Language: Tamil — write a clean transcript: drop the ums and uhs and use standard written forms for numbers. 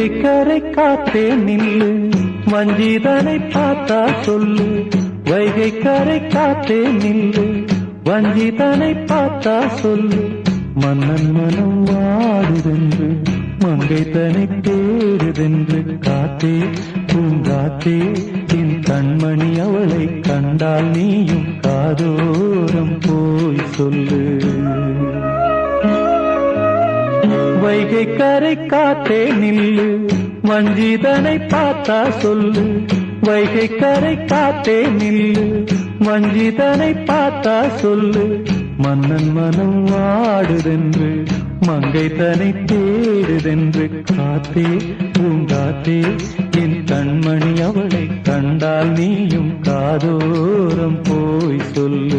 வைகை கரை காத்தே நில்லு, வஞ்சிதனை பார்த்தா சொல்லு. வைகை கரை காத்தே நில்லு, வஞ்சிதனை பார்த்தா சொல்லு. மன்னன் மனம் வாடுதென்று, மங்கை தனை தேடுதென்று. காத்தே பூங்காத்தே, என் கண்மணி அவளை கண்டால் நீயும் காதோரம் போய் சொல்லு. வைகை கரை காத்தே நில்லு, வஞ்சிதனை பார்த்தா சொல்லு. வைகை கரை காத்தே நில்லு, வஞ்சிதனை பார்த்தா சொல்லு. மன்னன் மனம் வாடுதென்று, மங்கை தனை தேடுதென்று. காத்தே பூங்காத்தே, என் கண்மணி அவளை கண்டால் நீயும் காதோரம் போய் சொல்லு.